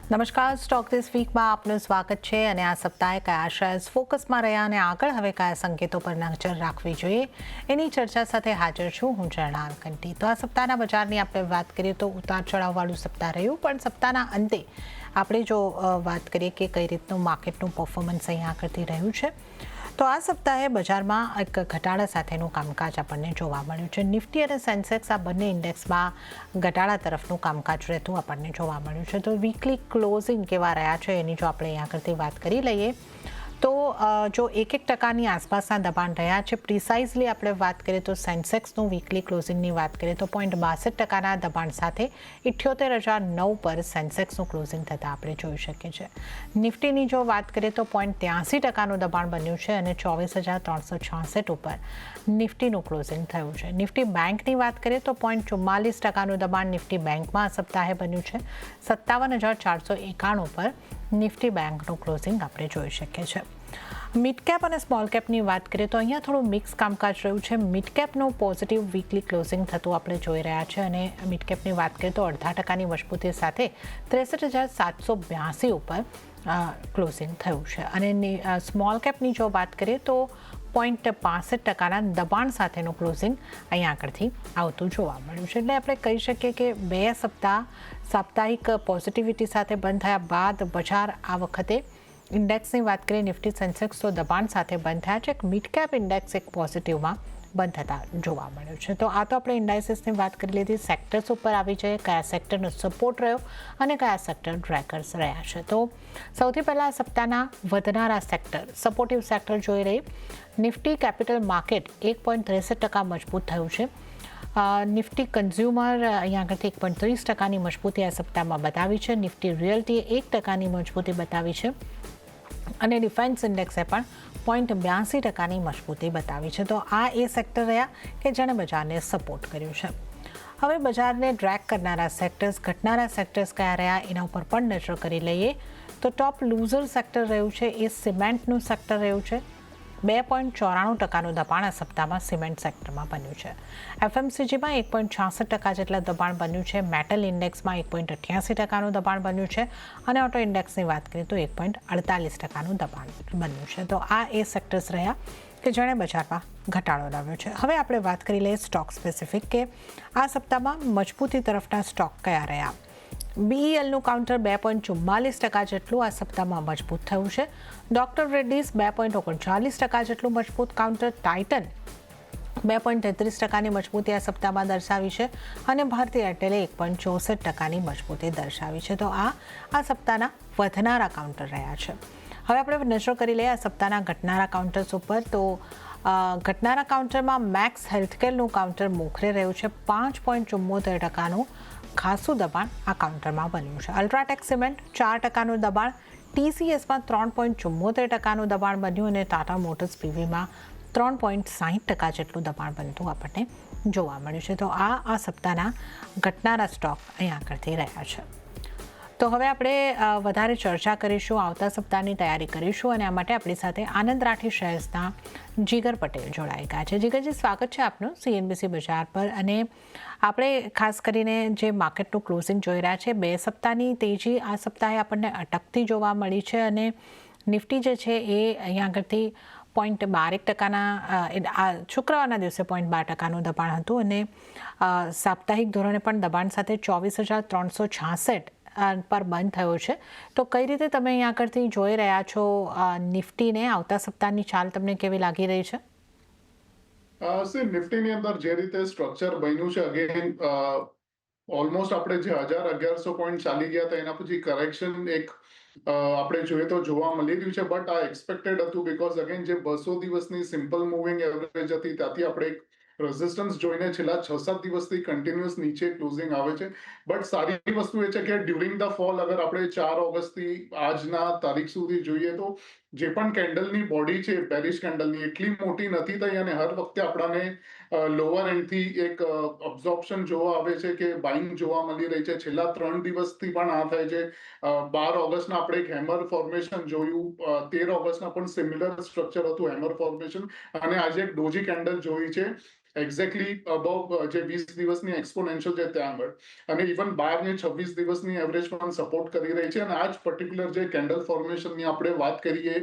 નમસ્કાર, stock this વીકમાં આપનું સ્વાગત છે અને આ સપ્તાહે કયા શેર્સ ફોકસમાં રહ્યા અને આગળ હવે કયા સંકેતો પર નજર રાખવી જોઈએ એની ચર્ચા સાથે હાજર છું હું જર્નાલ કંટી। તો આ સપ્તાહના બજારની આપણે વાત કરીએ તો ઉતાર ચઢાવવાળું સપ્તાહ રહ્યું, પણ સપ્તાહના અંતે આપણે જો વાત કરીએ કે કઈ રીતનું માર્કેટનું પરફોર્મન્સ અહીં આગળથી રહ્યું છે તો આ સપ્તાહે બજારમાં એક ઘટાડા સાથેનું કામકાજ આપણને જોવા મળ્યું છે। નિફ્ટી અને સેન્સેક્સ આ બંને ઇન્ડેક્સમાં ઘટાડા તરફનું કામકાજ રહેતું આપણને જોવા મળ્યું છે। તો વીકલી ક્લોઝિંગ કેવા રહ્યા છે એની જો આપણે અહીં આગળથી વાત કરી લઈએ તો જો 1% આસપાસના દબાણ રહ્યા છે। પ્રિસાઇઝલી આપણે વાત કરીએ તો સેન્સેક્સનું વીકલી ક્લોઝિંગની વાત કરીએ તો 0.62% દબાણ સાથે 78,009 પર સેન્સેક્સનું ક્લોઝિંગ થતાં આપણે જોઈ શકીએ છીએ। નિફ્ટીની જો વાત કરીએ તો 0.83%નું દબાણ બન્યું છે અને 24,366 ઉપર નિફ્ટીનું ક્લોઝિંગ થયું છે। નિફ્ટી બેંકની વાત કરીએ તો 0.44%નું દબાણ નિફ્ટી બેંકમાં આ સપ્તાહે બન્યું છે। 57,491 પર નિફ્ટી બેંકનું ક્લોઝિંગ આપણે જોઈ શકીએ છીએ। મિડ કેપ અને સ્મોલ કેપની વાત કરીએ તો અહીંયા થોડું મિક્સ કામકાજ રહ્યું છે। મિડ કેપનું પોઝિટિવ વીકલી ક્લોઝિંગ થતું આપણે જોઈ રહ્યા છે અને મિડ કેપની વાત કરીએ તો 0.5% મજબૂતી સાથે 63,782 ઉપર ક્લોઝિંગ થયું છે અને સ્મોલ કેપની જો વાત કરીએ તો 0.65%ના દબાણ સાથેનું ક્લોઝિંગ અહીંયા આગળથી આવતું જોવા મળ્યું છે। એટલે આપણે કહી શકીએ કે બે સપ્તાહ સાપ્તાહિક પોઝિટિવિટી સાથે બંધ થયા બાદ બજાર આ વખતે ઇન્ડેક્સની વાત કરીએ નિફ્ટી સેન્સેક્સ તો દબાણ સાથે બંધ થયા છે। એક મિડ કેપ ઇન્ડેક્સ એક પોઝિટિવમાં બંધ થતા જોવા મળ્યું છે। તો આ તો આપણે ઇન્ડાઇસીસની વાત કરી લીધી। સેક્ટર્સ ઉપર આવી જઈએ, કયા સેક્ટરનો સપોર્ટ રહ્યો અને કયા સેક્ટર ડ્રેકર્સ રહ્યા છે। તો સૌથી પહેલાં સપ્તાહના વધનારા સેક્ટર સપોર્ટિવ સેક્ટર જોઈ રહી નિફ્ટી કેપિટલ માર્કેટ 1.63% મજબૂત થયું છે। નિફ્ટી કન્ઝ્યુમર અહીંયા આગળથી 1.30%ની મજબૂતી આ સપ્તાહમાં બતાવી છે। નિફ્ટી રિયલ્ટીએ 1%ની મજબૂતી બતાવી છે અને ડિફેન્સ ઇન્ડેક્સે પણ 0.82%ની મજબૂતી બતાવી છે। તો આ એ સેક્ટર રહ્યા કે જેણે બજારને સપોર્ટ કર્યું છે। હવે બજારને ડ્રેક કરનારા સેક્ટર્સ ઘટનારા સેક્ટર્સ કયા રહ્યા એના ઉપર પણ નજર કરી લઈએ તો ટોપ લૂઝર સેક્ટર રહ્યું છે એ સિમેન્ટનું સેક્ટર રહ્યું છે। 2.94%નું દબાણ આ સપ્તાહમાં સિમેન્ટ સેક્ટરમાં બન્યું છે। એફએમસીજીમાં 1.66% જેટલા દબાણ બન્યું છે। મેટલ ઇન્ડેક્સમાં 1.88%નું દબાણ બન્યું છે અને ઓટો ઇન્ડેક્સની વાત કરીએ તો 1.48%નું દબાણ બન્યું છે। તો આ એ સેક્ટર્સ રહ્યા કે જેણે બજારમાં ઘટાડો લાવ્યો છે। હવે આપણે વાત કરી લઈએ સ્ટોક સ્પેસિફિક કે આ સપ્તાહમાં મજબૂતી તરફના સ્ટોક કયા રહ્યા। બીઈએલનું કાઉન્ટર 2.44% જેટલું આ સપ્તાહમાં મજબૂત થયું છે। ડોક્ટર રેડ્ડીઝ 2.39% જેટલું મજબૂત કાઉન્ટર। ટાઇટન 2.33%ની મજબૂતી આ સપ્તાહમાં દર્શાવી છે અને ભારતીય એરટેલે 1.64%ની મજબૂતી દર્શાવી છે। તો આ સપ્તાહના વધનારા કાઉન્ટર રહ્યા છે। હવે આપણે નજર કરી લઈએ આ સપ્તાહના ઘટનારા કાઉન્ટર્સ ઉપર તો ઘટનારા કાઉન્ટરમાં મેક્સ હેલ્થકેરનું કાઉન્ટર મોખરે રહ્યું છે। 5.74%નું ખાસું દબાણ આ કાઉન્ટરમાં બન્યું છે। અલ્ટ્રાટેક સિમેન્ટ 4%નું દબાણ। ટીસીએસમાં 3.74%નું દબાણ બન્યું અને ટાટા મોટર્સ પીવીમાં 3.60% જેટલું દબાણ બનતું આપણને જોવા મળ્યું છે। તો આ સપ્તાહના ઘટનારા સ્ટોક અહીંયા આગળથી રહ્યા છે। તો હવે આપણે વધારે ચર્ચા કરીશું, આવતા સપ્તાહની તૈયારી કરીશું અને આ માટે આપણી સાથે આનંદ રાઠી શેર્સના જીગર પટેલ જોડાઈ ગયા છે। જીગરજી, સ્વાગત છે આપનું સીએનબીસી બજાર પર। અને આપણે ખાસ કરીને જે માર્કેટનું ક્લોઝિંગ જોઈ રહ્યા છે, બે સપ્તાહની તેજી આ સપ્તાહે આપણને અટકતી જોવા મળી છે અને નિફ્ટી જે છે એ અહીંયા આગળથી 0.12%ના શુક્રવારના દિવસે 0.12%નું દબાણ હતું અને સાપ્તાહિક ધોરણે પણ દબાણ સાથે 24,366 પર બંધ થયો છે। તો કઈ રીતે તમે અહીંયા આગળથી જોઈ રહ્યા છો નિફ્ટીને? આવતા સપ્તાહની ચાલ તમને કેવી લાગી રહી છે? નિફ્ટીની અંદર જે રીતે સ્ટ્રક્ચર બન્યું છે, અગેન ઓલમોસ્ટ આપણે જે 1,000-1,100 પોઈન્ટ ચાલી ગયા હતા એના પછી કરેક્શન એક આપણે જોઈએ તો જોવા મળી રહ્યું છે, બટ આ એક્સપેક્ટેડ હતું બીકોઝ અગેન જે 200 દિવસની સિમ્પલ મૂવિંગ એવરેજ હતી ત્યાંથી આપણે એક રેઝિસ્ટન્સ જોઈને છેલ્લા 6-7 દિવસથી કન્ટિન્યુઅસ નીચે ક્લોઝિંગ આવે છે। બટ સારી વસ્તુ એ છે કે ડ્યુરિંગ ધ ફોલ અગર આપણે 4 ઓગસ્ટથી આજના તારીખ સુધી જોઈએ તો જે પણ કેન્ડલની બોડી છે બેરિશ કેન્ડલની એટલી મોટી નથી થઈ અને હર વખતે આપણાને લોઅર એન્ડથી એક અબ્ઝોર્પ્શન જોવા આવે છે કે બાઇંગ જોવા મળી રહી છે। છેલ્લા 3 દિવસથી પણ આ થાય છે। 12 ઓગસ્ટના આપણે એક હેમર ફોર્મેશન જોયું, 13 ઓગસ્ટના પણ સિમિલર સ્ટ્રક્ચર હતું હેમર ફોર્મેશન અને આજે એક ડોજી કેન્ડલ જોઈ છે। એક્ઝેક્ટલી અબાઉ જે 20 દિવસની એક્સપોનેન્શિયલ છે ત્યાં આગળ અને ઇવન 12 ને 26 દિવસની એવરેજ પણ સપોર્ટ કરી રહી છે અને આ જ પર્ટિક્યુલર જે કેન્ડલ ફોર્મેશનની આપણે વાત કરીએ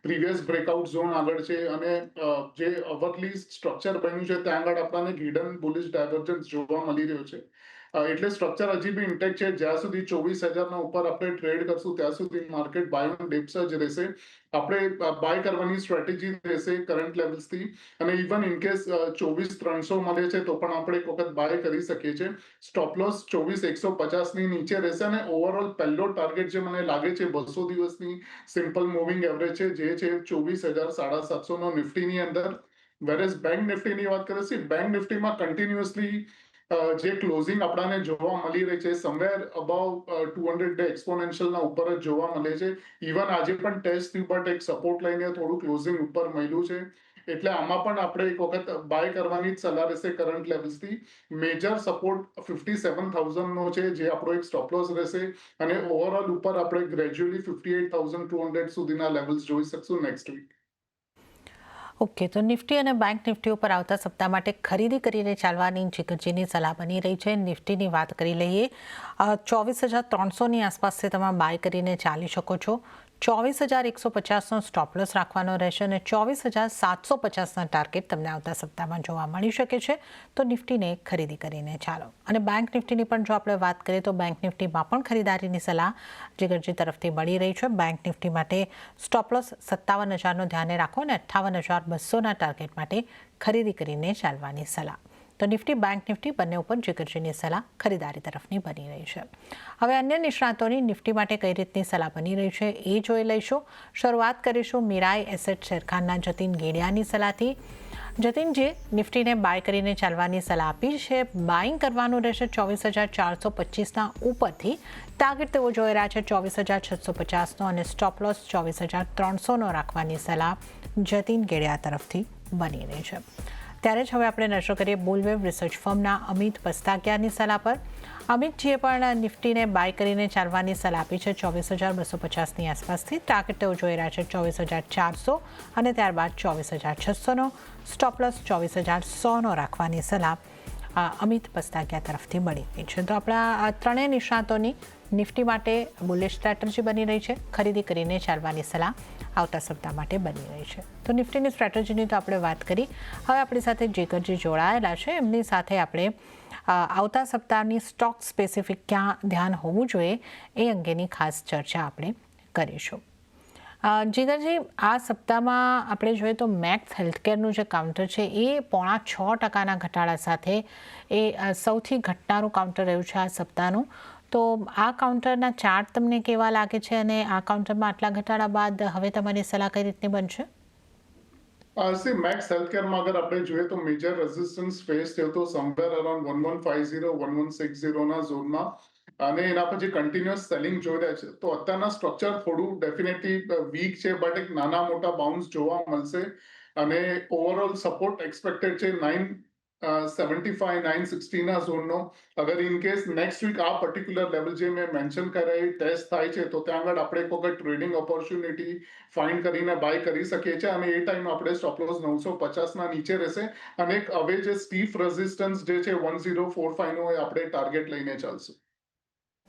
પ્રીવિયસ બ્રેકઆઉટ ઝોન આગળ છે અને જે અવરલી સ્ટ્રક્ચર બન્યું છે ત્યાં આગળ આપણને હિડન બુલિશ ડાયવર્જન્સ જોવા મળી રહ્યો છે એટલે સ્ટ્રક્ચર હજી બી ઇન્ટેક્ટ છે જ્યાં સુધી 24,000 ઉપર આપણે ટ્રેડ કરશું ત્યાં સુધી માર્કેટ બાય ઓન ડિપ્સ જ રહેશે આપણે બાય કરવાની સ્ટ્રેટેજી રહેશે કરંટ લેવલ્સથી અને ઇવન ઇન કેસ 24,300 મળે છે તો પણ આપણે એક વખત બાય કરી શકીએ છીએ સ્ટોપ લોસ 24,150 ની નીચે રહેશે અને ઓવરઓલ પહેલો ટાર્ગેટ જે મને લાગે છે 200 દિવસની સિમ્પલ મૂવિંગ એવરેજ છે જે છે 24,750 નો નિફ્ટીની અંદર વેરેસ બેંક નિફ્ટીની વાત કરીએ છીએ બેંક નિફ્ટીમાં કન્ટિન્યુઅસલી જે ક્લોઝિંગ આપણને જોવા મળી રહી છે સમવેર અબાઉ 200 ડે એક્સપોનેન્શિયલના ઉપર જ જોવા મળે છે ઇવન આજે પણ ટેસ્ટ થયું બટ એક સપોર્ટ લઈને થોડું ક્લોઝિંગ ઉપર મળ્યું છે એટલે આમાં પણ આપણે એક વખત બાય કરવાની જ સલાહ રહેશે કરંટ લેવલ્સથી મેજર સપોર્ટ 57,000 નો છે જે આપણો એક સ્ટોપ લોસ રહેશે અને ઓવરઓલ ઉપર આપણે ગ્રેજ્યુઅલી 58,200 સુધીના લેવલ્સ જોઈ શકશું નેક્સ્ટ વીક ઓકે, તો નિફ્ટી અને બેંક નિફ્ટી ઉપર આવતા સપ્તાહ માટે ખરીદી કરીને ચાલવાની જીગરજીની સલાહ બની રહી છે. નિફ્ટીની વાત કરી લઈએ, 24,300ની આસપાસથી તમે બાય કરીને ચાલી શકો છો. 24,150નો સ્ટોપ લોસ રાખવાનો રહેશે અને 24,750ના ટાર્ગેટ તમને આવતા સપ્તાહમાં જોવા મળી શકે છે. તો નિફ્ટીને ખરીદી કરીને ચાલો. અને બેંક નિફ્ટીની પણ જો આપણે વાત કરીએ તો બેંક નિફ્ટીમાં પણ ખરીદારીની સલાહ જીગરજી તરફથી મળી રહી છે. બેંક નિફ્ટી માટે સ્ટોપ લોસ 57,000નો ધ્યાને રાખો અને 58,200ના ટાર્ગેટ માટે ખરીદી કરીને ચાલવાની સલાહ. તો નિફ્ટી બેંક નિફ્ટી બંને ઉપર જીગરજીની સલાહ ખરીદારી તરફની બની રહી છે. હવે અન્ય નિષ્ણાતોની નિફ્ટી માટે કઈ રીતની સલાહ બની રહી છે એ જોઈ લઈશું. શરૂઆત કરીશું મીરાઈ એસેટ શેરખાનના જતીન ગેડિયાની સલાહથી. જતીનજી, નિફ્ટીને બાય કરીને ચાલવાની સલાહ આપી છે. બાઇંગ કરવાનું રહેશે 24,425ના ઉપરથી. ટાર્ગેટ તેઓ જોઈ રહ્યા છે 24,650નો અને સ્ટોપ લોસ 24,300નો રાખવાની સલાહ જતીન ગેડિયા તરફથી બની રહી છે. ત્યારે જ હવે આપણે નજર કરીએ બોલવેવ રિસર્ચ ફર્મના અમિત પસ્તાકિયાની સલાહ પર. અમિતજીએ પણ નિફ્ટીને બાય કરીને ચાલવાની સલાહ આપી છે 24,250ની આસપાસથી. ટાર્ગેટ તેઓ જોઈ રહ્યા છે 24,400 અને ત્યારબાદ 24,600નો. સ્ટોપ લોસ 24,100નો રાખવાની સલાહ અમિત પસ્તાકિયા તરફથી મળી રહી છે. તો આપણા ત્રણેય નિષ્ણાતોની નિફ્ટી માટે બુલિશ સ્ટ્રેટેજી બની રહી છે. ખરીદી કરીને ચાલવાની સલાહ આવતા સપ્તાહ માટે બની રહી છે. તો નિફ્ટીની સ્ટ્રેટેજીની તો આપણે વાત કરી. હવે આપણી સાથે જીગરજી જોડાયેલા છે, એમની સાથે આપણે આવતા સપ્તાહની સ્ટોક સ્પેસિફિક ક્યાં ધ્યાન હોવું જોઈએ એ અંગેની ખાસ ચર્ચા આપણે કરીશું. જીગરજી, આ સપ્તાહમાં આપણે જોઈએ તો મેક્સ હેલ્થકેરનું જે કાઉન્ટર છે એ 0.6% ઘટાડા સાથે એ સૌથી ઘટનારું કાઉન્ટર રહ્યું છે આ સપ્તાહનું. તો આ કાઉન્ટરના ચાર્ટ તમને કેવા લાગે છે અને આ કાઉન્ટરમાં આટલા ઘટાડા બાદ હવે તમારી સલાહ કઈ રીતની બનશે? મેક્સ હેલ્થકેરમાં અગર આપણે જોઈએ તો મેજર રેઝિસ્ટન્સ ફેસ થયો તો સમવેર અરાઉન્ડ 1150 1160 ના ઝોનમાં અને એના પછી કન્ટિન્યુઅસ સેલિંગ જોઈ રહ્યા છે તો અત્યારના સ્ટ્રક્ચર થોડું ડેફિનેટલી વીક છે બટ એક નાના મોટા બાઉન્સ જોવા મળશે અને ઓવરઓલ સપોર્ટ એક્સપેક્ટેડ છે 975 960 ના ઝોનનો અગર ઇન કેસ નેક્સ્ટ વીક આ પર્ટિક્યુલર લેવલ જે મેં મેન્શન કર્યા એ ટેસ્ટ થાય છે તો ત્યાં આગળ આપણે એક વખત ટ્રેડિંગ ઓપોર્ચ્યુનિટી ફાઇન્ડ કરીને બાય કરી શકીએ છીએ અને એ ટાઈમ આપણે સ્ટોપ લોસ 950ના નીચે રહેશે અને એક હવે જે સ્ટીફ રેઝિસ્ટન્સ જે છે 1045 નો એ આપણે ટાર્ગેટ લઈને ચાલશું.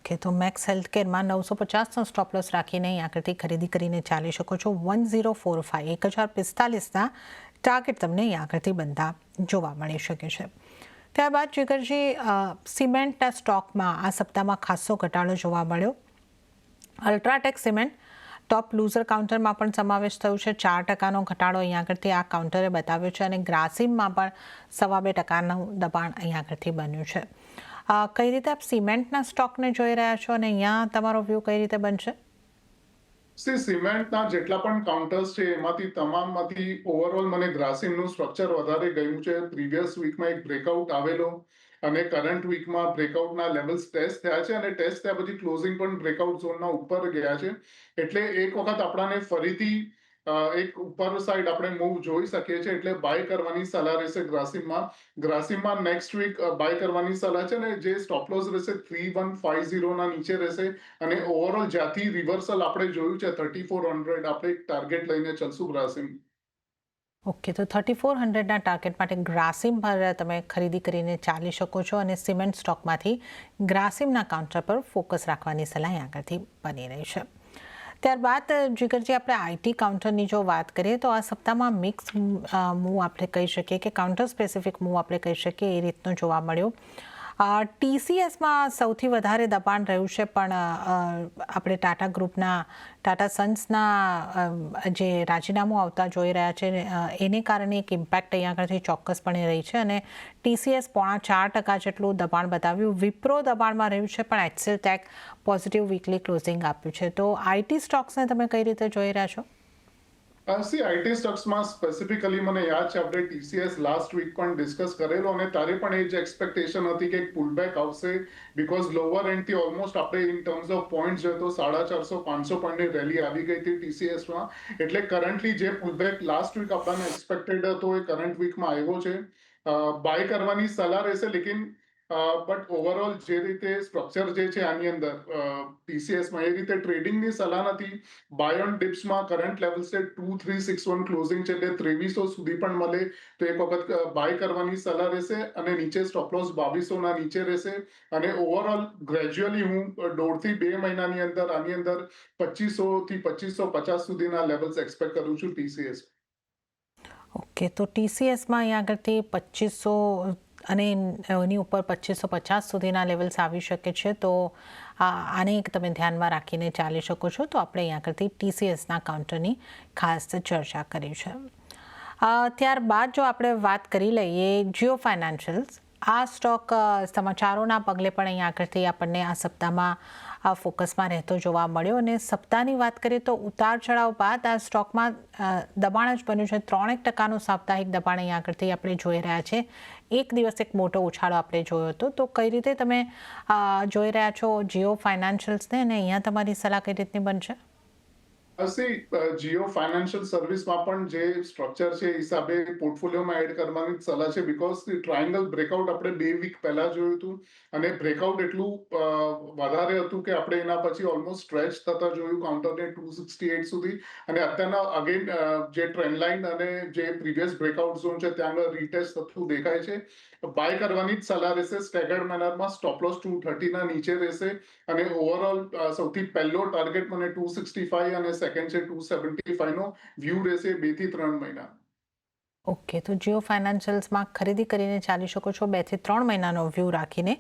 ઓકે, તો મેક્સ હેલ્થકેરમાં 950નો સ્ટોપ લોસ રાખીને અહીં આગળથી ખરીદી કરીને ચાલી શકો છો. 1045 1045ના ટાર્ગેટ તમને અહીં આગળથી બનતા જોવા મળી શકે છે. ત્યારબાદ જીગરજી, સિમેન્ટના સ્ટોકમાં આ સપ્તાહમાં ખાસો ઘટાડો જોવા મળ્યો. અલ્ટ્રાટેક સિમેન્ટ ટોપ લૂઝર કાઉન્ટરમાં પણ સમાવેશ થયું છે. 4%નો ઘટાડો અહીં આગળથી આ કાઉન્ટરે બતાવ્યો છે અને ગ્રાસિમમાં પણ 2.5%નું દબાણ અહીં આગળથી બન્યું છે. કઈ રીતે આપ સિમેન્ટના સ્ટોકને જોઈ રહ્યા છો અને અહીંયા તમારો વ્યૂ કઈ રીતે બનશે? સિમેન્ટના જેટલા પણ કાઉન્ટર્સ છે એમાંથી તમામમાંથી ઓવરઓલ મને ગ્રાસિમનું સ્ટ્રક્ચર વધારે ગયું છે. પ્રીવિયસ વીકમાં એક બ્રેકઆઉટ આવેલો અને કરંટ વીકમાં બ્રેકઆઉટના લેવલ્સ ટેસ્ટ થયા છે અને ટેસ્ટ થયા પછી ક્લોઝિંગ પણ બ્રેકઆઉટ ઝોનના ઉપર ગયા છે. એટલે એક વખત આપણાને ફરીથી એક ઉપર સાઈડ આપણે મૂવ જોઈ શકીએ છીએ એટલે બાય કરવાની સલાહ રહેશે ગ્રાસિમમાં નેક્સ્ટ વીક બાય કરવાની સલાહ છે ને જે સ્ટોપ લોસ રહેશે 3150 ના નીચે રહેશે અને ઓવરઓલ જ્યાંથી રિવર્સલ આપણે જોયું છે 3400 આપણે એક ટાર્ગેટ લઈને ચાલશું ગ્રાસિમ. ઓકે, તો 3400ના ટાર્ગેટ માટે ગ્રાસિમ પર તમે ખરીદી કરીને ચાલી શકો છો અને સિમેન્ટ સ્ટોકમાંથી ગ્રાસિમના કાઉન્ટર પર ફોકસ રાખવાની સલાહ આગળથી બની રહી છે. ત્યારબાદ જીગરજી, આપણે આઈટી કાઉન્ટરની જો વાત કરીએ તો આ સપ્તાહમાં મિક્સ મૂવ આપણે કહી શકીએ કે કાઉન્ટર સ્પેસિફિક મૂવ આપણે કહી શકીએ એ રીતનો જોવા મળ્યો. ટીસીએસમાં સૌથી વધારે દબાણ રહ્યું છે, પણ આપણે ટાટા ગ્રુપના ટાટા સન્સના જે રાજીનામું આવતા જોઈ રહ્યા છે એને કારણે એક ઇમ્પેક્ટ અહીંયા આગળથી ચોક્કસપણે રહી છે અને ટીસીએસ 4.5% જેટલું દબાણ બતાવ્યું. વિપ્રો દબાણમાં રહ્યું છે, પણ Excel tech positive weekly closing આપ્યું છે. તો આઈટી સ્ટોક્સને તમે કઈ રીતે જોઈ રહ્યા છો? આઈટી સ્ટોક્સમાં સ્પેસિફિકલી મને યાદ છે આપણે ટીસીએસ લાસ્ટ વીક પણ ડિસ્કસ કરેલો અને તારે પણ એ જ એક્સપેક્ટેશન હતી કે પુલબેક આવશે બીકોઝ લોઅર એન્ડથી ઓલમોસ્ટ આપણે ઇન ટર્મ્સ ઓફ પોઈન્ટ જોઈએ તો 450-500 પોઈન્ટની રેલી આવી ગઈ હતી ટીસીએસમાં. એટલે કરન્ટલી જે પુલબેક લાસ્ટ વીક આપણને એક્સપેક્ટેડ હતો એ કરંટ વીકમાં આવ્યો છે. બાય કરવાની સલાહ રહેશે, લેકિન બટ ઓવરઓલ જે રીતે સ્ટ્રક્ચર જે છે આની અંદર ટીસીએસમાં એ રીતે ટ્રેડિંગની સલાહ નથી. બાય ઓન ડિપ્સમાં કરંટ લેવલ્સ છે 2361 ક્લોઝિંગ છે, એટલે 2300 સુધી પણ મળે તો એક વખત બાય કરવાની સલાહ રહેશે અને નીચે સ્ટોપ લોસ 2200ના નીચે રહેશે. અને ઓવરઓલ ગ્રેજ્યુઅલી હું 1.5 થી 2 મહિનાની અંદર આની અંદર 2500 થી 2550 સુધીના લેવલ્સ એક્સપેક્ટ કરું છું ટીસીએસ. ઓકે, તો ટીસીએસમાં અહીંયા આગળથી 2500 અને એની ઉપર 2550 સુધીના લેવલ્સ આવી શકે છે. તો આને એક તમે ધ્યાનમાં રાખીને ચાલી શકો છો. તો આપણે અહીંયા આગળથી ટીસીએસના કાઉન્ટરની ખાસ ચર્ચા કરી છે. ત્યારબાદ જો આપણે વાત કરી લઈએ જીઓ ફાઇનાન્શિયલ્સ, આ સ્ટોક સમાચારોના પગલે પણ અહીંયા આગળથી આપણને આ સપ્તાહમાં ફોકસમાં રહેતો જોવા મળ્યો અને સપ્તાહની વાત કરીએ તો ઉતાર ચઢાવ બાદ આ સ્ટોકમાં દબાણ જ બન્યું છે. 3% સાપ્તાહિક દબાણ અહીંયા આગળથી આપણે જોઈ રહ્યા છે. એક દિવસ એક મોટો ઉછાળો આપણે જોયો હતો. તો કઈ રીતે તમે જોઈ રહ્યા છો જીઓ ફાઇનાન્શિયલ્સને અને અહીંયા તમારી સલાહ કઈ રીતની બનશે? જીઓ ફાઇનાન્શિયલ સર્વિસમાં પણ જે સ્ટ્રક્ચર છે એ હિસાબે પોર્ટફોલિયોમાં એડ કરવાની જ સલાહ છે બીકોઝ ટ્રાયંગલ બ્રેકઆઉટ આપણે 2 વીક પહેલા જોયું હતું અને બ્રેકઆઉટ એટલું વધારે હતું કે આપણે એના પછી ઓલમોસ્ટ સ્ટ્રેચ થતા જોયું કાઉન્ટરને 268 સુધી. અને અત્યારના અગેન જે ટ્રેન્ડ લાઇન અને જે પ્રીવિયસ બ્રેકઆઉટ ઝોન છે ત્યાં આગળ રીટેસ્ટ થતું દેખાય છે. બાય કરવાની જ સલાહ રહેશે. સ્ટેગર્ડ મેનરમાં સ્ટોપ લોસ 230ના નીચે રહેશે અને ઓવરઓલ સૌથી પહેલો ટાર્ગેટ મને 265 અને સેકન્ડ છે 275નો વ્યૂ રહેશે 2 થી 3 મહિના. ઓકે, તો જીઓ ફાઇનાન્શિયલ્સમાં ખરીદી કરીને ચાલી શકો છો 2 થી 3 મહિનાનો વ્યૂ રાખીને.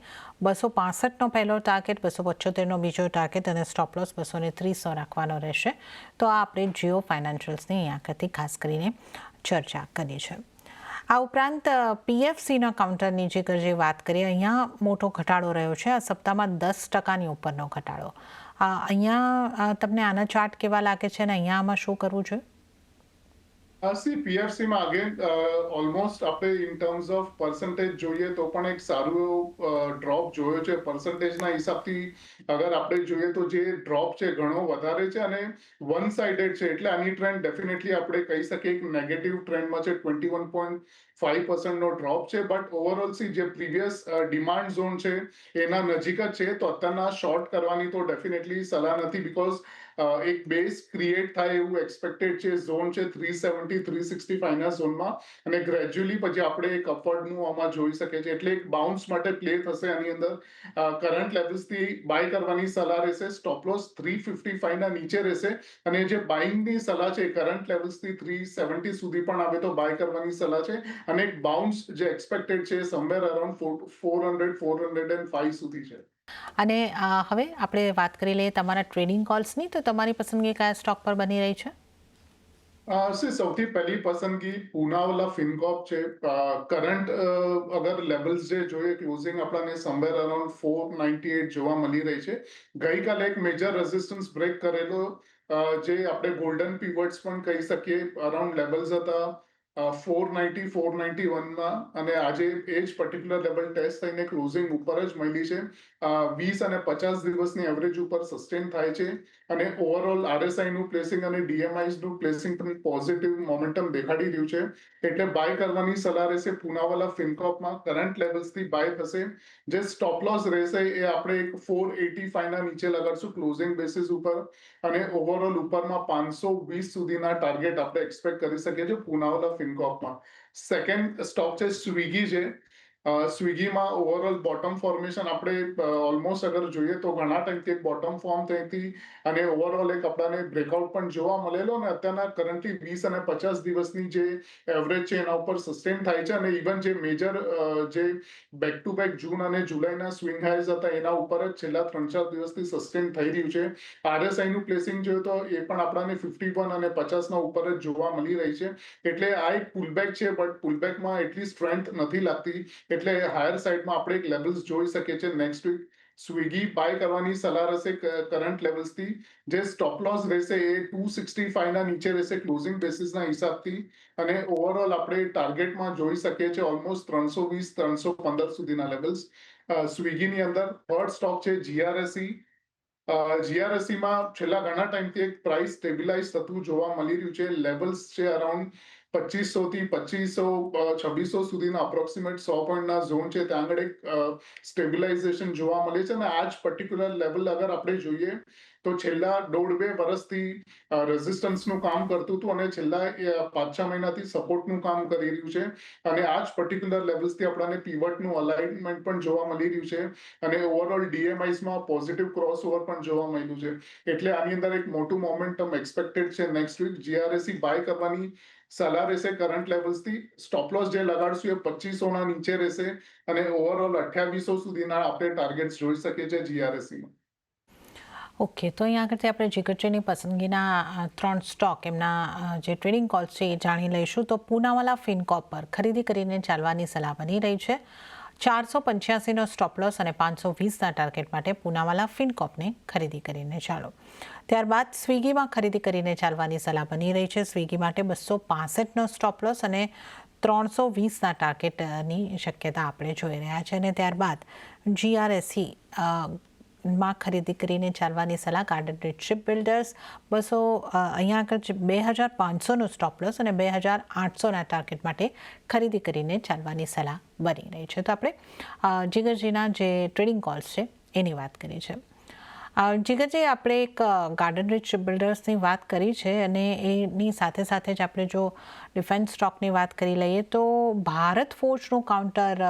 265નો પહેલો ટાર્ગેટ, 275નો બીજો ટાર્ગેટ અને સ્ટોપ લોસ 230 રાખવાનો રહેશે. તો આ આપણે જીઓ ફાઇનાન્શિયલ્સની અહીંયા આગળથી ખાસ કરીને ચર્ચા કરી છે. આ ઉપરાંત પીએફસીના કાઉન્ટરની જે વાત કરીએ, અહીંયા મોટો ઘટાડો રહ્યો છે. આ સપ્તાહમાં 10%ની ઉપરનો ઘટાડો. અહીંયા તમને આના ચાર્ટ કેવા લાગે છે અને અહીંયા આમાં શું કરવું જોઈએ? પીએફસીમાં અગેન ઓલમોસ્ટ આપણે ઇન ટર્મ્સ ઓફ પર્સન્ટેજ જોઈએ તો પણ એક સારું ડ્રોપ જોયો છે. પર્સન્ટેજના હિસાબથી અગર આપણે જોઈએ તો જે ડ્રોપ છે ઘણો વધારે છે અને વન સાઇડેડ છે. એટલે આની ટ્રેન્ડ ડેફિનેટલી આપણે કહી શકીએ એક નેગેટિવ ટ્રેન્ડમાં છે. 21.5%નો ડ્રોપ છે. બટ ઓવરઓલ જે પ્રીવિયસ ડિમાન્ડ ઝોન છે એના નજીક જ છે. તો અત્યારના શોર્ટ કરવાની તો ડેફિનેટલી સલાહ નથી બીકોઝ એક બેઝ ક્રિએટ થાય એવું એક્સપેક્ટેડ છે. ઝોન છે 370-365ના ઝોનમાં અને ગ્રેજ્યુઅલી પછી આપણે એક અપવર્ડનું આમાં જોઈ શકીએ છીએ. એટલે એક બાઉન્સ માટે પ્લે થશે આની અંદર. કરંટ લેવલ્સથી બાય કરવાની સલાહ રહેશે. સ્ટોપ લોસ 355ના નીચે રહેશે અને જે બાઇંગની સલાહ છે કરંટ લેવલ્સથી 370 સુધી પણ આવે તો બાય કરવાની સલાહ છે. અને એક બાઉન્સ જે એક્સપેક્ટેડ છે સમવેર અરાઉન્ડ 400-405 સુધી છે. અને હવે આપણે વાત કરી લઈએ તમારા ટ્રેડિંગ કોલ્સની. તો તમારી પસંદગી કયા સ્ટોક પર બની રહી છે? સૌથી પહેલી પસંદગી પૂનાવાલા ફિનકોર્પ છે. કરંટ અગર લેવલ્સ જે જોઈએ ક્લોઝિંગ આપણને સમવેર અરાઉન્ડ 498 જોવા મળી રહી છે. ગઈકાલે એક મેજર રેઝિસ્ટન્સ બ્રેક કરેલો જે આપણે ગોલ્ડન પીવર્ડ્સ પણ કહી શકીએ અરાઉન્ડ લેવલ્સ હતા 490-491માં અને આજે એ જ પર્ટિક્યુલર લેવલ ટેસ્ટ થઈને ક્લોઝિંગ ઉપર જ મળી છે. 20 અને 50 દિવસની એવરેજ ઉપર સસ્ટેન થાય છે અને ઓવરઓલ આરએસઆઈનું પ્લેસિંગ અને ડીએમઆઈનું પ્લેસિંગ પણ પોઝિટિવ મોમેન્ટમ દેખાડી રહ્યું છે. એટલે બાય કરવાની સલાહ રહેશે. પૂનાવાલા ફિનકોર્પમાં કરંટ લેવલ્સથી બાય થશે. જે સ્ટોપ લોસ રહેશે એ આપણે એક 485ના નીચે લગાડશું ક્લોઝિંગ બેસિસ ઉપર અને ઓવરઓલ ઉપરમાં 520 સુધીના ટાર્ગેટ આપણે એક્સપેક્ટ કરી શકીએ છીએ પૂનાવાલા ફિનકોર્પમાં. સેકન્ડ સ્ટોક છે સ્વિગી છે. સ્વિગીમાં ઓવરઓલ બોટમ ફોર્મેશન આપણે ઓલમોસ્ટ અગર જોઈએ તો ઘણા ટાઈમથી એક બોટમ ફોર્મ થઈ હતી અને ઓવરઓલ એક આપણાને બ્રેકઆઉટ પણ જોવા મળેલો અને અત્યારના કરન્ટલી 20 અને 50 દિવસની જે એવરેજ છે એના ઉપર સસ્ટેન થાય છે અને ઇવન જે મેજર જે બેક ટુ બેક જૂન અને જુલાઈના સ્વિંગ હાઈઝ હતા એના ઉપર જ છેલ્લા 3-4 દિવસથી સસ્ટેન થઈ રહ્યું છે. RSI નું પ્લેસિંગ જોઈએ તો એ પણ આપણાને 51 અને 50 ના ઉપર જ જોવા મળી રહી છે. એટલે આ એક પુલબેક છે, બટ પુલબેકમાં એટલી સ્ટ્રેન્થ નથી લાગતી. એટલે હાયર સાઈડમાં આપણે એક લેવલ્સ જોઈ શકીએ છીએ નેક્સ્ટ વીક. સ્વિગી બાય કરવાની સલાહ રહેશે કરંટ લેવલ્સથી. જે સ્ટોપ લોસ રહેશે એ 265 ના નીચે રહેશે ક્લોઝિંગ બેસિસના હિસાબથી અને ઓવરઓલ આપણે ટાર્ગેટમાં જોઈ શકીએ છીએ ઓલમોસ્ટ 320-315 સુધીના લેવલ્સ. સ્વિગીની અંદર થર્ડ સ્ટોક છે GRSE. GRSEમાં છેલ્લા ઘણા ટાઈમથી એક પ્રાઇસ સ્ટેબિલાઇઝ થતું જોવા મળી રહ્યું છે. લેવલ્સ છે અરાઉન્ડ 2500 થી 2600 સુધીના અપ્રોક્સિમેટ 100 પોઈન્ટના ઝોન છે. ત્યાં આગળ એક સ્ટેબિલાઇઝેશન જોવા મળે છે અને આ જ પર્ટિક્યુલર લેવલ અગર આપણે જોઈએ તો છેલ્લા 1.5-2 વર્ષથી રેઝિસ્ટન્સનું કામ કરતું હતું અને છેલ્લા 5-6 મહિનાથી સપોર્ટનું કામ કરી રહ્યું છે અને આ જ પર્ટિક્યુલર લેવલ્સથી આપણને પીવટનું અલાઇનમેન્ટ પણ જોવા મળી રહ્યું છે અને ઓવરઓલ DMIsમાં પોઝિટિવ ક્રોસઓવર પણ જોવા મળ્યું છે. એટલે આની અંદર એક મોટું મોમેન્ટમ એક્સપેક્ટેડ છે નેક્સ્ટ વીક. GRSE બાય કરવાની સલાહ રહેશે કરંટ લેવલ્સથી. સ્ટોપ લોસ જે લગાડશું એ 2500 ના નીચે રહેશે અને ઓવરઓલ 2800 સુધીના આપણે ટાર્ગેટ્સ જોઈ શકીએ છીએ GRSEમાં. ઓકે, તો અહીંયા આગળથી આપણે જીગરજીની પસંદગીના 3 સ્ટોક એમના જે ટ્રેડિંગ કોલ્સ છે એ જાણી લઈશું. તો પૂનાવાલા ફિનકોર્પ પર ખરીદી કરીને ચાલવાની સલાહ બની રહી છે. 485નો સ્ટોપ લોસ અને 520ના ટાર્ગેટ માટે પૂનાવાલા ફિનકોર્પને ખરીદી કરીને ચાલો. ત્યારબાદ સ્વિગીમાં ખરીદી કરીને ચાલવાની સલાહ બની રહી છે. સ્વિગી માટે 265નો સ્ટોપ લોસ અને 320ના ટાર્ગેટની શક્યતા આપણે જોઈ રહ્યા છે અને ત્યારબાદ GRSE માં ખરીદી કરીને ચાલવાની સલાહ. ગાર્ડન રીચ શિપ બિલ્ડર્સ અહીંયા આગળ 2500નો સ્ટોપ લોસ અને 2800ના ટાર્ગેટ માટે ખરીદી કરીને ચાલવાની સલાહ બની રહી છે. તો આપણે જીગરજીના જે ટ્રેડિંગ કોલ્સ છે એની વાત કરી છે. જીગરજી, આપણે એક ગાર્ડન રીચ શિપ બિલ્ડર્સની વાત કરી છે અને એની સાથે સાથે જ આપણે જો ડિફેન્સ સ્ટોકની વાત કરી લઈએ તો ભારત ફોર્જનો કાઉન્ટર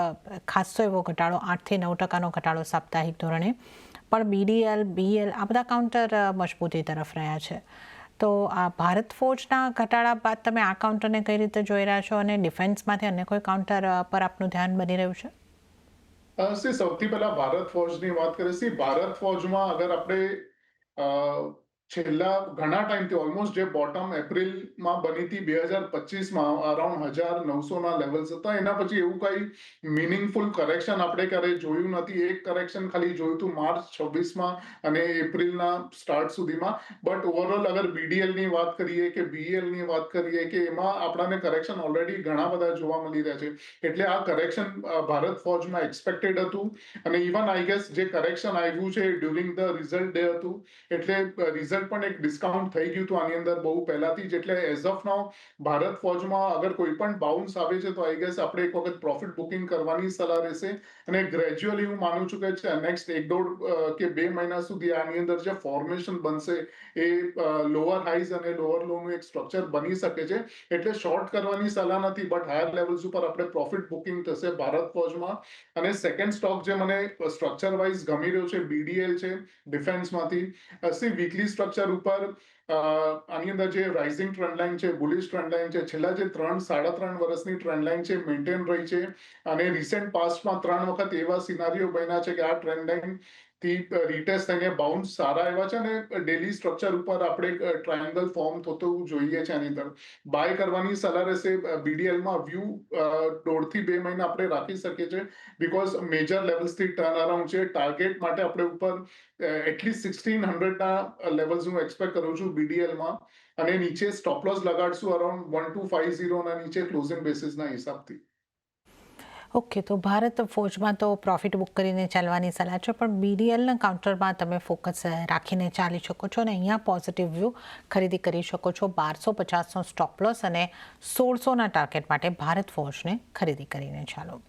ખાસો એવો ઘટાડો 8થી 9% ઘટાડો સાપ્તાહિક ધોરણે, પણ BDL, BL આ બધા કાઉન્ટર મજબૂતી તરફ રહ્યા છે. તો આ ભારત ફોર્જના ઘટાડા બાદ તમે આ કાઉન્ટરને કઈ રીતે જોઈ રહ્યા છો અને ડિફેન્સમાંથી અન્ય કોઈ કાઉન્ટર પર આપનું ધ્યાન બની રહ્યું છે? સૌથી પહેલા ભારત ફોર્જની વાત કરીએ. ભારત ફોર્જમાં અગર આપણે છેલ્લા ઘણા ટાઈમથી ઓલમોસ્ટ જે બોટમ એપ્રિલમાં બની હતી 2025માં અરાઉન્ડ 1900ના લેવલ્સ હતા. એના પછી એવું કઈ મિનિંગફુલ કરેક્શન આપણે ક્યારે જોયું નથી. એક કરેક્શન ખાલી જોયું હતું માર્ચ 26માં અને એપ્રિલના સ્ટાર્ટ સુધીમાં. બટ ઓવરઓલ અગર BDLની વાત કરીએ કે BELની વાત કરીએ કે એમાં આપણાને કરેક્શન ઓલરેડી ઘણા બધા જોવા મળી રહ્યા છે. એટલે આ કરેક્શન ભારત ફોર્જમાં એક્સપેક્ટેડ હતું અને ઇવન આઈ ગેસ જે કરેક્શન આવ્યું છે ડ્યુરિંગ ધ રિઝલ્ટ ડે હતું. એટલે રિઝલ્ટ પણ એક ડિસ્કાઉન્ટ થઈ ગયું હતું આની અંદર બહુ પહેલાથી જ. એટલે એઝ ઓફ નાઉ ભારત ફોર્જમાં અગર કોઈ પણ બાઉન્સ આવે છે તો આઈ ગેસ આપણે એક વખત પ્રોફિટ બુકિંગ કરવાની સલાહ રહેશે અને ગ્રેજ્યુઅલી હું માનું છું કે નેક્સ્ટ 1-1.5 કે 2 મહિના સુધી આની અંદર જે ફોર્મેશન બનશે એ લોઅર હાઈઝ અને લોઅર લોનું એક સ્ટ્રક્ચર બની શકે છે. એટલે શોર્ટ કરવાની સલાહ નથી, બટ હાયર લેવલ્સ ઉપર આપણે પ્રોફિટ બુકિંગ થશે ભારત ફોર્જમાં. અને સેકન્ડ સ્ટોક જે મને સ્ટ્રક્ચર વાઇઝ ગમી રહ્યો છે BDL છે ડિફેન્સમાંથી. વીકલી સ્ટ્રક્ચર ઉપર આની અંદર જે રાઇઝિંગ ટ્રેન્ડ લાઇન છે, બુલિશ ટ્રેન્ડ લાઇન છે, છેલ્લા જે 3-3.5 વર્ષની ટ્રેન્ડ લાઇન છે મેન્ટેન રહી છે અને રિસેન્ટ પાસ્ટમાં 3 વખત એવા સિનારીઓ બન્યા છે કે આ ટ્રેન્ડ લાઇન થી રીટેસ્ટ થઈને બાઉન્સ સારા આવ્યા છે અને ડેલી સ્ટ્રક્ચર ઉપર આપણે ટ્રાયંગલ ફોર્મ થતું જોઈએ છે. આની અંદર બાય કરવાની સલાહ રહેશે. BDLમાં વ્યૂ 1.5 થી 2 મહિના આપણે રાખી શકીએ છીએ બીકોઝ મેજર લેવલ્સથી ટર્ન અરાઉન્ડ છે. ટાર્ગેટ માટે આપણે ઉપર એટલીસ્ટ 1600ના લેવલ્સ હું એક્સપેક્ટ કરું છું BDLમાં અને નીચે સ્ટોપ લોસ લગાડશું અરાઉન્ડ 1250ના નીચે ક્લોઝિંગ બેસિસના હિસાબથી. ઓકે, તો ભારત ફોર્જમાં તો પ્રોફિટ બુક કરીને ચાલવાની સલાહ છે, પણ BDLના કાઉન્ટરમાં તમે ફોકસ રાખીને ચાલી શકો છો અને અહીંયા પોઝિટિવ વ્યૂ ખરીદી કરી શકો છો. 1250નો સ્ટોપ લોસ અને 1600ના ટાર્ગેટ માટે ભારત ફોર્જને ખરીદી કરીને ચાલો.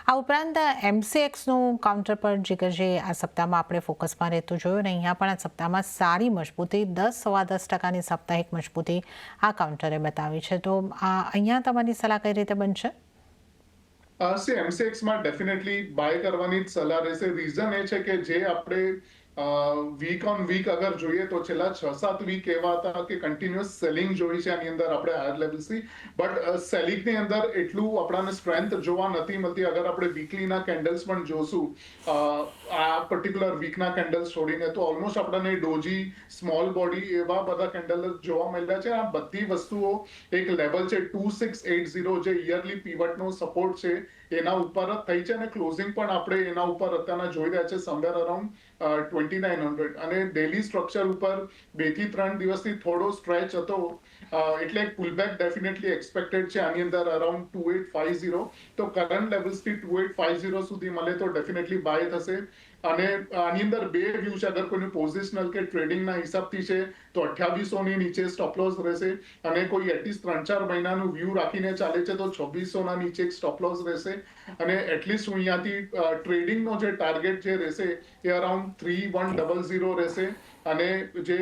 આ ઉપરાંત MCXનું કાઉન્ટર પર જીગરજી આ સપ્તાહમાં આપણે ફોકસમાં રહેતું જોયું ને અહીંયા પણ આ સપ્તાહમાં સારી મજબૂતી 10-10.25% સાપ્તાહિક મજબૂતી આ કાઉન્ટરે બતાવી છે. તો અહીંયા તમારી સલાહ કઈ રીતે બનશે? MCX માં ડેફિનેટલી બાય કરવાની જ સલાહ રહેશે. રીઝન એ છે કે જે આપણે વીક ઓન વીક અગર જોઈએ તો છેલ્લા 6-7 વીક એવા હતા કે કન્ટિન્યુઅસ સેલિંગ જોઈ છે આની અંદર આપણે હાયર લેવલ્સથી, બટ સેલિંગની અંદર એટલું આપણને સ્ટ્રેન્થ જોવા નથી મળતી. અગર આપણે વીકલીના કેન્ડલ્સ પણ જોશું આ પર્ટિક્યુલર વીકના કેન્ડલ્સ છોડીને, તો ઓલમોસ્ટ આપણને ડોજી, સ્મોલ બોડી એવા બધા કેન્ડલ જોવા મળ્યા છે. આ બધી વસ્તુઓ એક લેવલ છે 2680 જે યરલી પીવટનો સપોર્ટ છે એના ઉપર જ થઈ છે, અને ક્લોઝિંગ પણ આપણે એના ઉપર અત્યારના જોઈ રહ્યા છે સમવેર અરાઉન્ડ 2900, અને ડેલી સ્ટ્રક્ચર ઉપર 2 થી 3 દિવસથી થોડો સ્ટ્રેચ હતો, એટલે પુલબેક ડેફિનેટલી એક્સપેક્ટેડ છે આની અંદર અરાઉન્ડ 2850. તો કરંટ લેવલ્સથી 2850 સુધી મળે તો ડેફિનેટલી બાય થશે. અને આની અંદર બે વ્યૂ છે. અગર કોઈનું પોઝિશનલ કે ટ્રેડિંગના હિસાબથી છે તો 2800 ની નીચે સ્ટોપ લોસ રહેશે, અને કોઈ એટલીસ્ટ 3-4 મહિનાનું વ્યૂ રાખીને ચાલે છે તો 2600 ના નીચે સ્ટોપ લોસ રહેશે. અને એટલીસ્ટ હું અહીંયાથી ટ્રેડિંગનો જે ટાર્ગેટ જે રહેશે એ અરાઉન્ડ 3100 રહેશે. અને જે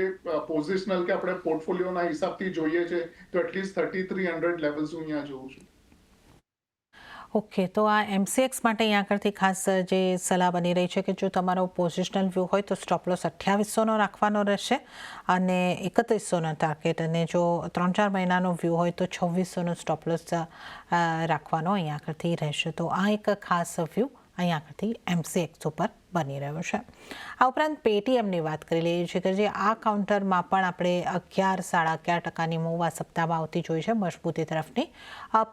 પોઝિશનલ કે આપણે પોર્ટફોલિયોના હિસાબથી જોઈએ છે તો એટલીસ્ટ 3300 લેવલ્સ હું અહીંયા જોઉં છું. ઓકે, તો આ MCX માટે અહીંયા આગળથી ખાસ જે સલાહ બની રહી છે કે જો તમારો પોઝિશનલ વ્યૂ હોય તો સ્ટોપ લોસ 2800નો રાખવાનો રહેશે અને 3100નો ટાર્ગેટ, અને જો 3-4 મહિનાનો વ્યૂ હોય તો 2600નો સ્ટોપ લોસ રાખવાનો અહીંયા આગળથી રહેશે. તો આ એક ખાસ વ્યૂ અહીંયા આગળથી MCX ઉપર બની રહ્યો છે. આ ઉપરાંત પેટીએમની વાત કરી લઈએ છીએ કે જે આ કાઉન્ટરમાં પણ આપણે 11-11.5% મૂવ આ સપ્તાહમાં આવતી જોઈ છે મજબૂતી તરફની.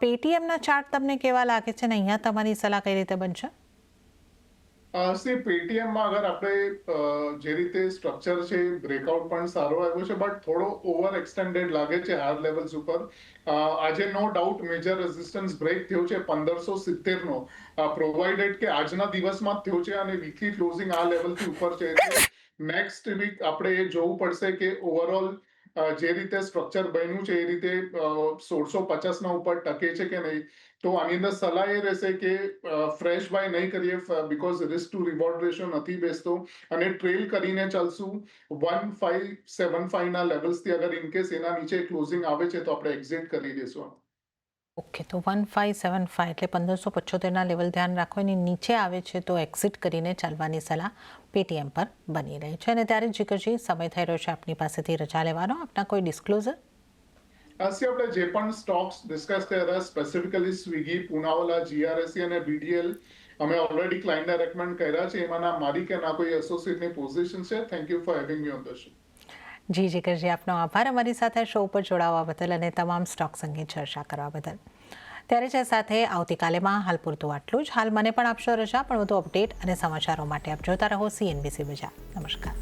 પેટીએમના ચાર્ટ તમને કેવા લાગે છે ને અહીંયા તમારી સલાહ કઈ રીતે બનશે? પેટીએમમાં અગર આપણે જે રીતે સ્ટ્રક્ચર છે બ્રેકઆઉટ પણ સારો આવ્યો છે, બટ થોડો ઓવર એક્સટેન્ડેડ લાગે છે હાયર લેવલ્સ ઉપર. આજે no doubt major resistance break થયો છે 1570 નો, પ્રોવાઇડેડ કે આજના દિવસમાં જ થયો છે અને વીકલી ક્લોઝિંગ આ લેવલથી ઉપર છે. નેક્સ્ટ વીક આપણે એ જોવું પડશે કે ઓવરઓલ જે રીતે સ્ટ્રક્ચર બન્યું છે એ રીતે 1650 ઉપર ટકે છે કે નહીં. તો આની અંદર સલાહ એ રહેશે કે ફ્રેશ બાય નહીં કરીએ, because risk two reward ratio નથી બેસતો, અને ટ્રેલ કરીને ચાલશું 1575 ના લેવલ્સથી. અગર ઇનકેસ એના નીચે ક્લોઝિંગ આવે છે તો આપણે એક્ઝિટ કરી દઈશું. ઓકે, તો 1575 એટલે 1575ના લેવલ ધ્યાન રાખો, એની નીચે આવે છે તો એક્ઝિટ કરીને ચાલવાની સલાહ પેટીએમ પર બની રહી છે. અને ત્યારે જીગરજી સમય થઈ રહ્યો છે આપની પાસેથી રજા લેવાનો, આપના કોઈ ડિસ્ક્લોઝર? આપણે જે પણ સ્ટોક્સ ડિસ્કસ કર્યા, સ્પેસિફિકલી સ્વિગી, પૂનાવાલા, GRSE અને BDL, અમે ઓલરેડી ક્લાયન્ટને રેકમેન્ડ કર્યા છે. એમાં ના મારી કે ના કોઈ એસોસિએટની પોઝિશન છે. Thank you for having me on the show. જી જીગરજી, આપનો આભાર અમારી સાથે શો ઉપર જોડાવા બદલ અને તમામ સ્ટોક્સ અંગે ચર્ચા કરવા બદલ. ત્યારે જ સાથે આવતીકાલેમાં હાલ પૂરતું આટલું જ. હાલ મને પણ આપશો રજા, પણ વધુ અપડેટ અને સમાચારો માટે આપ જોતા રહો CNBC બજાર. નમસ્કાર.